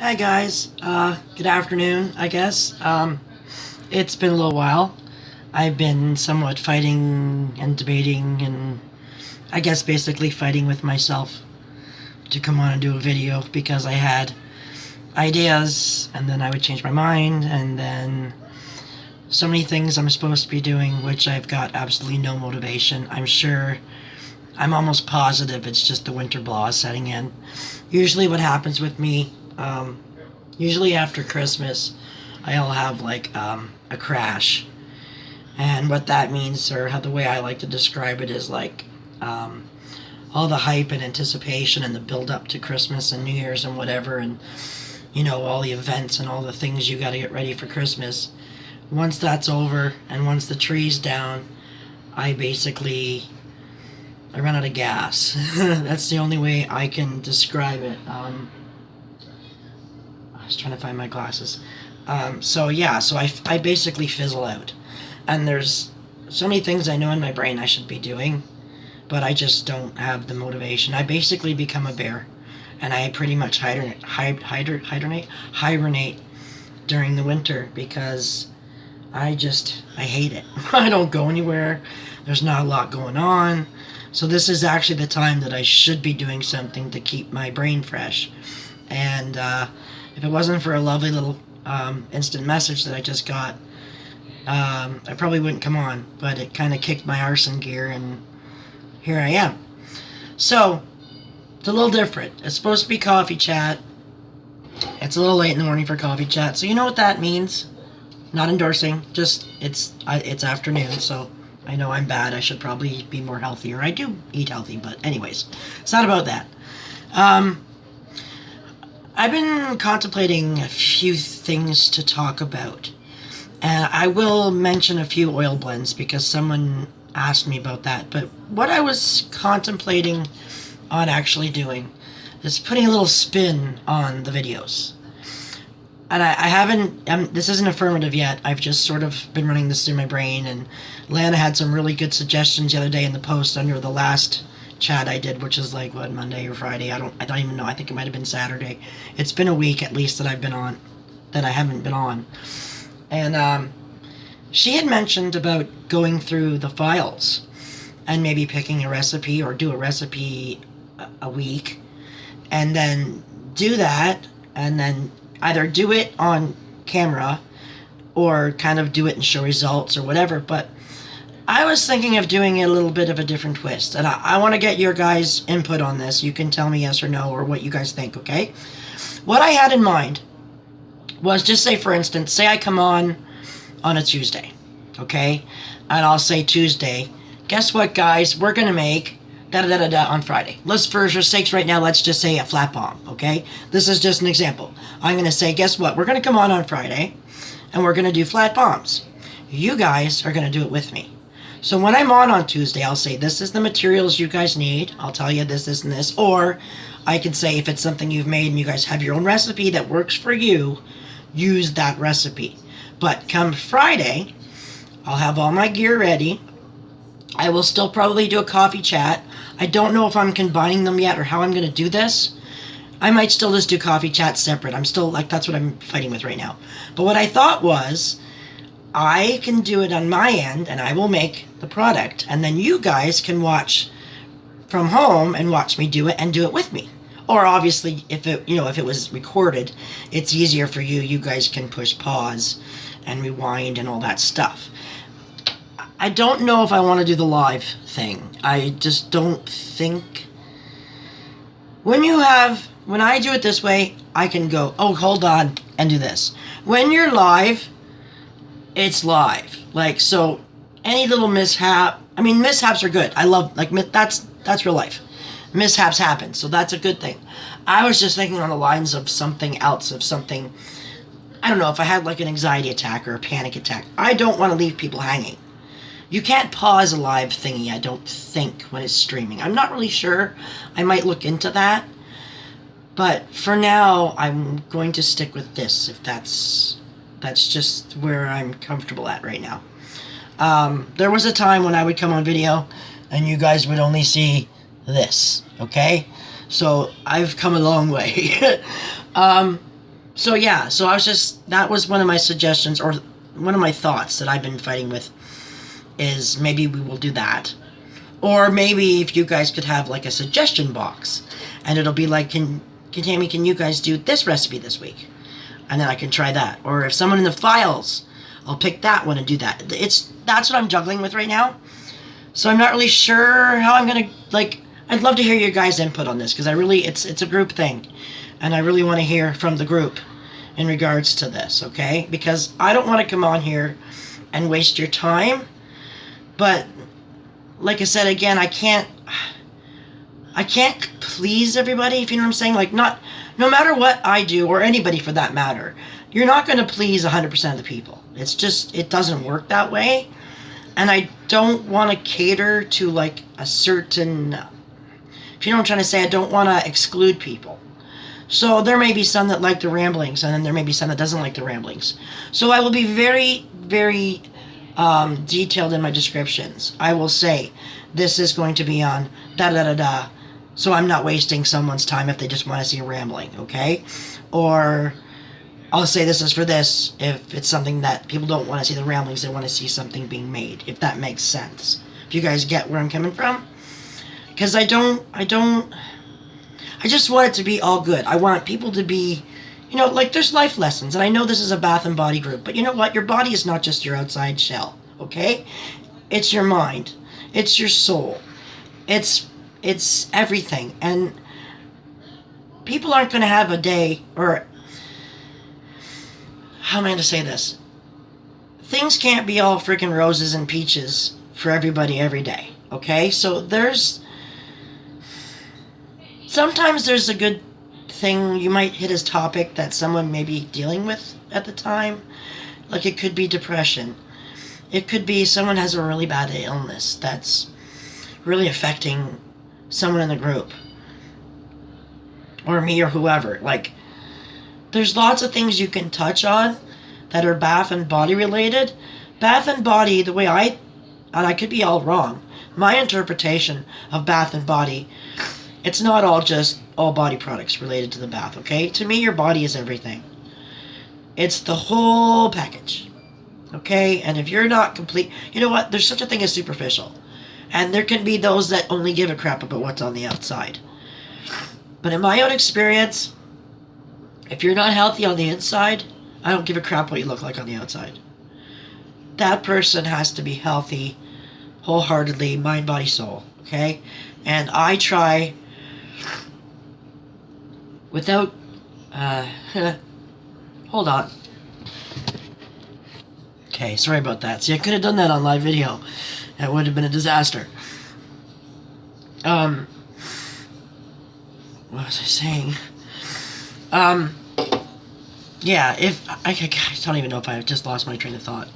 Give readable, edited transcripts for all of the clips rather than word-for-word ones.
Hi guys, good afternoon, I guess. It's been a little while. I've been somewhat fighting and debating and I guess basically fighting with myself to come on and do a video because I had ideas and then I would change my mind and then so many things I'm supposed to be doing which I've got absolutely no motivation. I'm almost positive it's just the winter blah setting in. Usually what happens with me, usually after Christmas, I'll have like a crash. And what that means, or how the way I like to describe it, is like all the hype and anticipation and the build up to Christmas and New Year's and whatever, and all the events and all the things you got to get ready for Christmas. Once that's over and once the tree's down, I run out of gas. That's the only way I can describe it. I was trying to find my glasses. So I basically fizzle out. And there's so many things I know in my brain I should be doing, but I just don't have the motivation. I basically become a bear, and I pretty much hibernate during the winter because I hate it. I don't go anywhere. There's not a lot going on. So this is actually the time that I should be doing something to keep my brain fresh. And if it wasn't for a lovely little instant message that I just got, I probably wouldn't come on. But it kind of kicked my arse in gear, and here I am. So, it's a little different. It's supposed to be coffee chat. It's a little late in the morning for coffee chat. So you know what that means? Not endorsing. Just, it's afternoon, so I know I'm bad. I should probably be more healthier. I do eat healthy, but anyways, it's not about that. I've been contemplating a few things to talk about. And I will mention a few oil blends because someone asked me about that. But what I was contemplating on actually doing is putting a little spin on the videos. And I haven't, this isn't affirmative yet. I've just sort of been running this through my brain. And Lana had some really good suggestions the other day in the post under the last chat I did, which is like, what, Monday or Friday? I don't even know. I think it might have been Saturday. It's been a week at least that I haven't been on. And she had mentioned about going through the files and maybe picking a recipe or do a recipe a week and then do that and then either do it on camera or kind of do it and show results or whatever. But I was thinking of doing a little bit of a different twist, and I want to get your guys' input on this. You can tell me yes or no or what you guys think, okay? What I had in mind was, just say, for instance, say I come on a Tuesday, okay? And I'll say Tuesday, guess what, guys? We're going to make da-da-da-da-da on Friday. Let's, for sakes right now, let's just say a flat bomb, okay? This is just an example. I'm going to say, guess what? We're going to come on Friday, and we're going to do flat bombs. You guys are going to do it with me. So when I'm on Tuesday, I'll say, this is the materials you guys need. I'll tell you this, this, and this. Or I can say, if it's something you've made and you guys have your own recipe that works for you, use that recipe. But come Friday, I'll have all my gear ready. I will still probably do a coffee chat. I don't know if I'm combining them yet or how I'm going to do this. I might still just do coffee chat separate. I'm still, like, that's what I'm fighting with right now. But what I thought was, I can do it on my end, and I will make the product. And then you guys can watch from home and watch me do it and do it with me. Or obviously, if it was recorded, it's easier for you. You guys can push pause and rewind and all that stuff. I don't know if I want to do the live thing. I just don't think. When I do it this way, I can go, oh, hold on, and do this. When you're live, it's live. Like, so any little mishap, I mean, mishaps are good. I love, like, that's real life. Mishaps happen, so that's a good thing. I was just thinking on the lines of something else, of something, I don't know, if I had like an anxiety attack or a panic attack. I don't want to leave people hanging. You can't pause a live thingy, I don't think, when it's streaming. I'm not really sure. I might look into that. But for now, I'm going to stick with this, if that's just where I'm comfortable at right now. There was a time when I would come on video and you guys would only see this, okay? So I've come a long way. So yeah, so I was just, that was one of my suggestions, or one of my thoughts that I've been fighting with, is maybe we will do that. Or maybe if you guys could have like a suggestion box, and it'll be like, Tammy, can you guys do this recipe this week? And then I can try that. Or if someone in the files, I'll pick that one and do that. That's what I'm juggling with right now. So I'm not really sure how I'm gonna, like, I'd love to hear your guys' input on this, because I really, it's a group thing, and I really want to hear from the group in regards to this, okay? Because I don't want to come on here and waste your time, but like I said again, I can't please everybody, if you know what I'm saying. Like, no matter what I do, or anybody for that matter, you're not going to please 100% of the people. It's just, it doesn't work that way. And I don't want to cater to like a certain, if you know what I'm trying to say, I don't want to exclude people. So there may be some that like the ramblings, and then there may be some that doesn't like the ramblings. So I will be very, very detailed in my descriptions. I will say, this is going to be on da-da-da-da, so I'm not wasting someone's time if they just want to see rambling, okay? Or I'll say this is for this if it's something that people don't want to see the ramblings, they want to see something being made, if that makes sense. If you guys get where I'm coming from? Because I just want it to be all good. I want people to be, you know, like, there's life lessons, and I know this is a bath and body group, but you know what? Your body is not just your outside shell, okay? It's your mind. It's your soul. It's everything. And people aren't going to have a day, or how am I going to say this? Things can't be all freaking roses and peaches for everybody every day, okay? So sometimes there's a good thing you might hit as topic that someone may be dealing with at the time. Like, it could be depression. It could be someone has a really bad illness that's really affecting someone in the group, or me, or whoever. Like, there's lots of things you can touch on that are bath and body related. Bath and body, the way and I could be all wrong, my interpretation of bath and body, it's not all just all body products related to the bath, okay? To me, your body is everything. It's the whole package, okay? And if you're not complete, you know what? There's such a thing as superficial. And there can be those that only give a crap about what's on the outside. But in my own experience, if you're not healthy on the inside, I don't give a crap what you look like on the outside. That person has to be healthy, wholeheartedly, mind, body, soul, okay? And I try, without, hold on. Okay, sorry about that. See, I could have done that on live video. That would have been a disaster. What was I saying? Yeah, if I don't even know if I just lost my train of thought.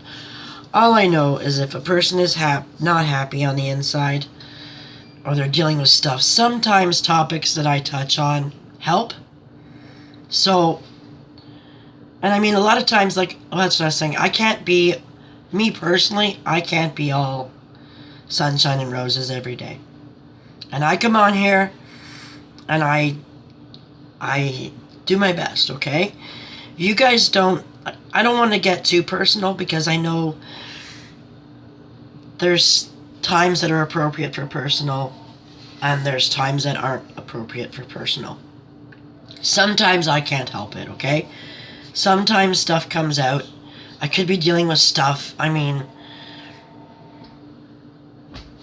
All I know is if a person is not happy on the inside, or they're dealing with stuff, sometimes topics that I touch on help. So, and I mean, a lot of times, like, that's what I was saying, me personally, I can't be all sunshine and roses every day. And I come on here, and I do my best, okay? You guys I don't want to get too personal, because I know there's times that are appropriate for personal, and there's times that aren't appropriate for personal. Sometimes I can't help it, okay? Sometimes stuff comes out. I could be dealing with stuff, I mean,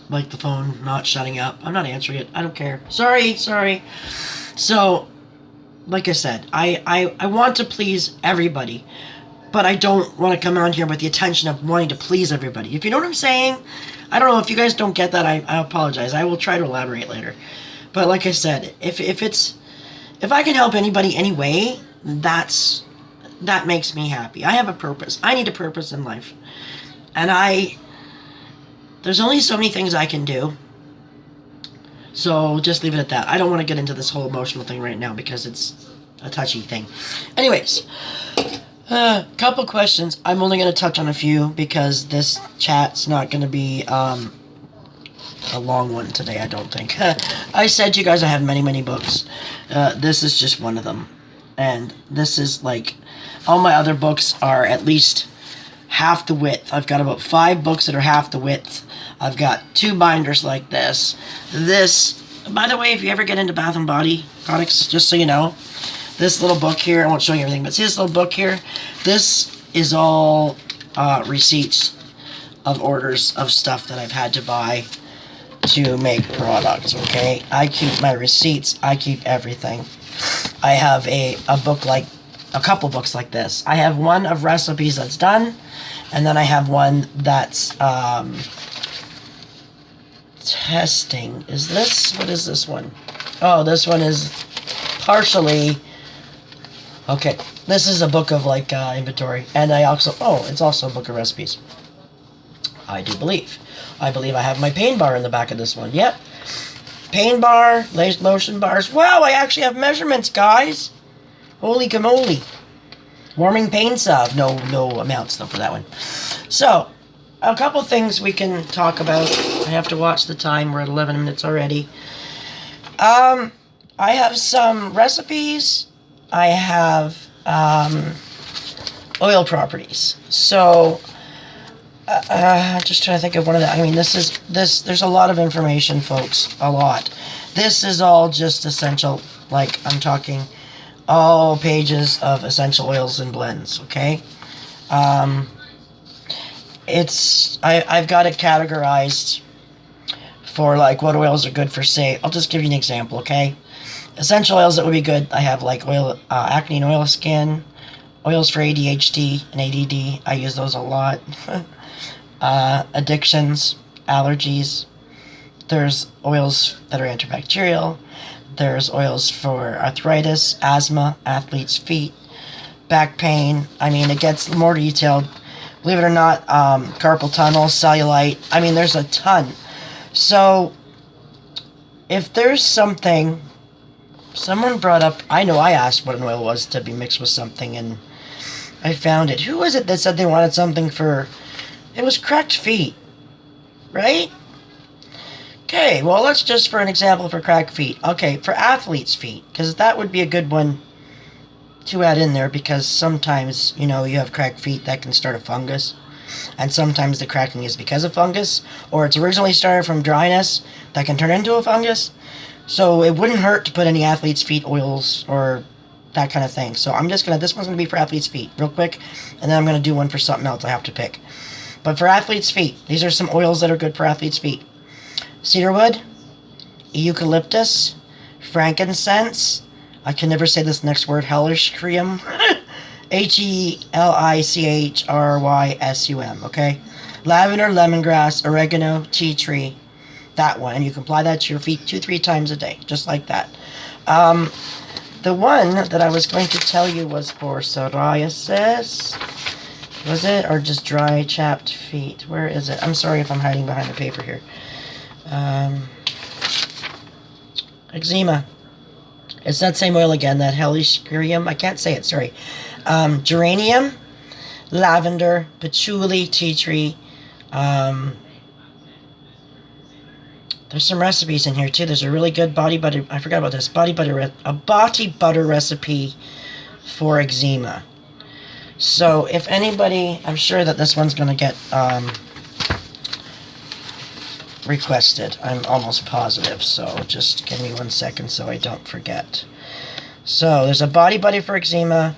like the phone not shutting up. I'm not answering it. I don't care. Sorry. So, like I said, I want to please everybody, but I don't want to come on here with the intention of wanting to please everybody. If you know what I'm saying, I don't know. If you guys don't get that, I apologize. I will try to elaborate later. But like I said, if I can help anybody anyway, that makes me happy. I have a purpose. I need a purpose in life. And there's only so many things I can do. So just leave it at that. I don't want to get into this whole emotional thing right now, because it's a touchy thing. Anyways, couple questions. I'm only going to touch on a few, because this chat's not going to be a long one today, I don't think. I said to you guys I have many, many books. This is just one of them. And this is like, all my other books are at least half the width. I've got about 5 books that are half the width. I've got 2 binders like this. This, by the way, if you ever get into Bath and Body products, just so you know, this little book here, I won't show you everything, but see this little book here? This is all receipts of orders of stuff that I've had to buy to make products, okay? I keep my receipts, I keep everything. I have a book like, a couple books like this. I have one of recipes that's done, and then I have one that's testing. Is this, what is this one? Oh, this one is partially, okay, this is a book of like inventory, and I also, oh, it's also a book of recipes. I do believe. I believe I have my pain bar in the back of this one. Yep. Pain bar, lotion bars. Wow, I actually have measurements, guys. Holy camoli. Warming pain salve. No amounts though for that one. So, a couple things we can talk about. I have to watch the time. We're at 11 minutes already. I have some recipes. I have oil properties. So, just trying to think of one of the, I mean, there's a lot of information, folks. A lot. This is all just essential, like, I'm talking all pages of essential oils and blends, okay? I've got it categorized for, like, what oils are good for, say, I'll just give you an example, okay? Essential oils that would be good, I have, like, acne and oil skin, oils for ADHD and ADD, I use those a lot. Addictions, allergies, there's oils that are antibacterial, there's oils for arthritis, asthma, athlete's feet, back pain. I mean, it gets more detailed. Believe it or not, carpal tunnel, cellulite. I mean, there's a ton. So, if there's something, someone brought up, I know I asked what an oil was to be mixed with something, and I found it. Who was it that said they wanted something for, it was cracked feet, right? Okay, well, let's just, for an example, for cracked feet. Okay, for athlete's feet, because that would be a good one to add in there, because sometimes, you know, you have cracked feet that can start a fungus, and sometimes the cracking is because of fungus, or it's originally started from dryness that can turn into a fungus. So it wouldn't hurt to put any athlete's feet oils or that kind of thing. So I'm just this one's gonna be for athlete's feet real quick, and then I'm gonna do one for something else I have to pick. But for athlete's feet, these are some oils that are good for athlete's feet. Cedarwood, eucalyptus, frankincense, I can never say this next word, Helichrysum, Helichrysum, okay? Lavender, lemongrass, oregano, tea tree, that one. And you can apply that to your feet 2-3 times a day, just like that. The one that I was going to tell you was for psoriasis. Was it? Or just dry, chapped feet? Where is it? I'm sorry if I'm hiding behind the paper here. Eczema. It's that same oil again, that Helichrysum. I can't say it, sorry. Geranium, lavender, patchouli, tea tree. There's some recipes in here too. There's a really good body butter. I forgot about this. Body butter recipe for eczema. So if anybody, I'm sure that this one's going to get requested. I'm almost positive. So just give me 1 second so I don't forget. So there's a body butter for eczema.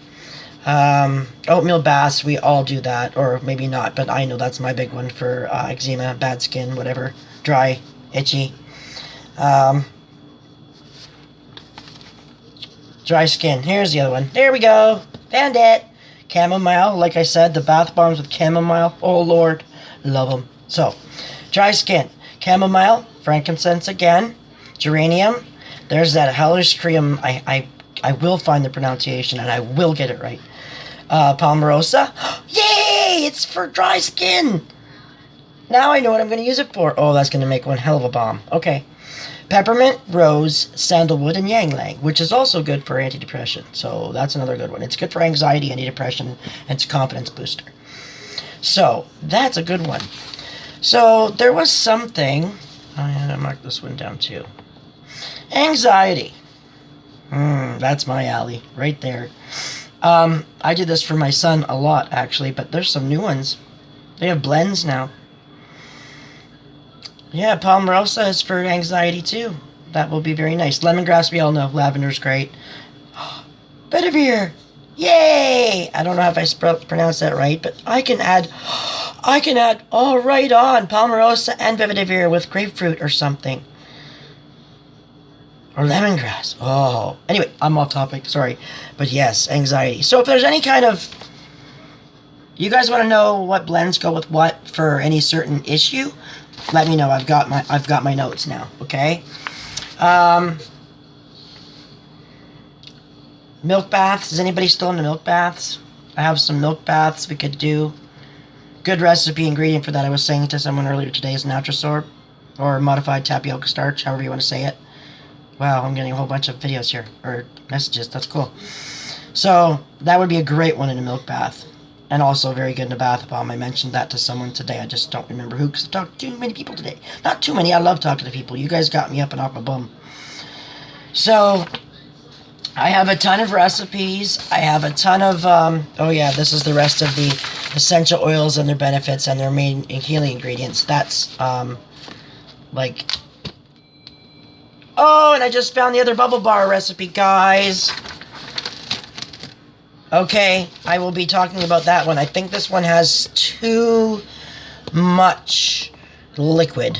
Oatmeal baths, we all do that, or maybe not, but I know that's my big one for eczema, bad skin, whatever, dry, itchy. Dry skin. Here's the other one. There we go. Found it. Chamomile. Like I said, the bath bombs with chamomile. Oh, Lord. Love them. So, dry skin. Chamomile. Frankincense again. Geranium. There's that Helichrysum. I will find the pronunciation, and I will get it right. Palmarosa. Yay! It's for dry skin. Now I know what I'm going to use it for. Oh, that's going to make one hell of a bomb. Okay. Peppermint, rose, sandalwood, and ylang-ylang, which is also good for antidepressant. So that's another good one. It's good for anxiety, antidepressant, and it's a confidence booster. So that's a good one. So there was something. I had to mark this one down too. Anxiety. That's my alley, right there. I do this for my son a lot, actually, but there's some new ones. They have blends now. Yeah, Palmarosa is for anxiety, too. That will be very nice. Lemongrass, we all know. Lavender's great. Bedivere! Yay! I don't know if I pronounced that right, but I can add, oh, right on, Palmarosa and Bedivere with grapefruit or something. Or lemongrass. Oh. Anyway, I'm off topic, sorry. But yes, anxiety. So if there's any kind of... You guys want to know what blends go with what for any certain issue? Let me know. I've got my notes now, okay? Milk baths. Is anybody still into milk baths? I have some milk baths we could do. Good recipe ingredient for that. I was saying to someone earlier today is Natrasorb or modified tapioca starch, however you want to say it. Wow, I'm getting a whole bunch of videos here, or messages. That's cool. So that would be a great one in a milk bath, and also very good in a bath bomb. I mentioned that to someone today. I just don't remember who, because I've talked to too many people today. Not too many. I love talking to people. You guys got me up and off my bum. So I have a ton of recipes. I have a ton of, oh yeah, this is the rest of the essential oils and their benefits and their main healing ingredients. That's, like, oh, and I just found the other bubble bar recipe, guys. Okay, I will be talking about that one. I think this one has too much liquid.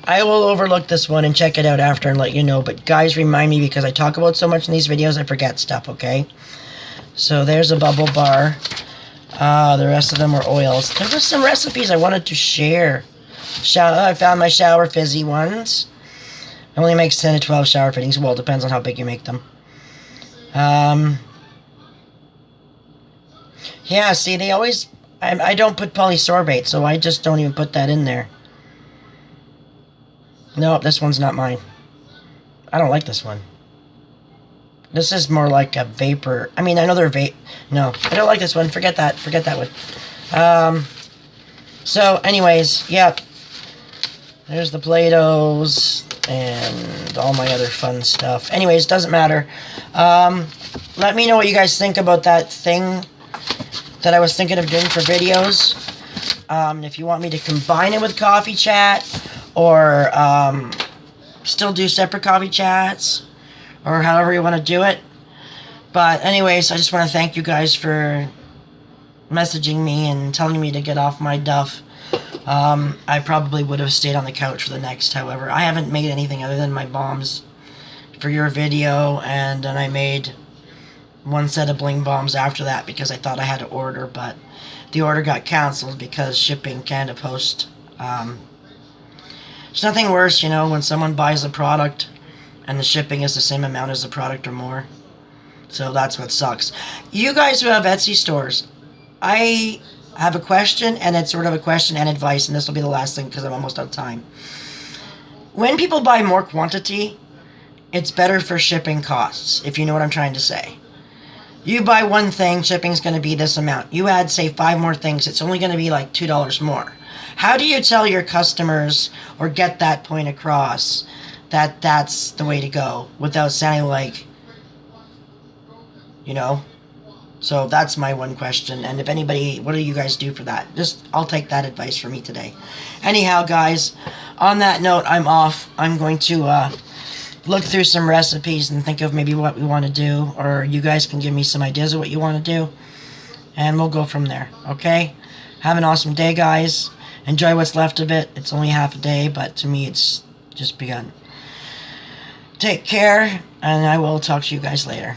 I will overlook this one and check it out after and let you know. But guys, remind me, because I talk about so much in these videos, I forget stuff, okay? So there's a bubble bar. The rest of them are oils. There were some recipes I wanted to share. I found my shower fizzy ones. It only makes 10 to 12 shower fittings. Well, it depends on how big you make them. Yeah, see, they always... I don't put polysorbate, so I just don't even put that in there. Nope, this one's not mine. I don't like this one. This is more like a vapor. I mean, I know they're vape. No, I don't like this one. Forget that. Forget that one. So, anyways, yep. There's the Play-Dohs and all my other fun stuff. Anyways, doesn't matter. Let me know what you guys think about that thing that I was thinking of doing for videos. If you want me to combine it with coffee chat, or still do separate coffee chats, or however you want to do it. But anyways, I just want to thank you guys for messaging me and telling me to get off my duff. I probably would have stayed on the couch for the next, however. I haven't made anything other than my bombs for your video, and then I made one set of bling bombs after that because I thought I had to order, but the order got cancelled because shipping Canada Post. There's nothing worse, you know, when someone buys a product and the shipping is the same amount as the product or more. So that's what sucks. You guys who have Etsy stores, I have a question, and it's sort of a question and advice, and this will be the last thing because I'm almost out of time. When people buy more quantity, it's better for shipping costs, if you know what I'm trying to say. You buy one thing, shipping's going to be this amount. You add, say, 5 more things, it's only going to be like $2 more. How do you tell your customers or get that point across that that's the way to go without sounding like, you know? So that's my one question. And if anybody, what do you guys do for that? Just, I'll take that advice for me today. Anyhow, guys, on that note, I'm off. I'm going to look through some recipes and think of maybe what we want to do. Or you guys can give me some ideas of what you want to do. And we'll go from there, okay? Have an awesome day, guys. Enjoy what's left of it. It's only half a day, but to me it's just begun. Take care, and I will talk to you guys later.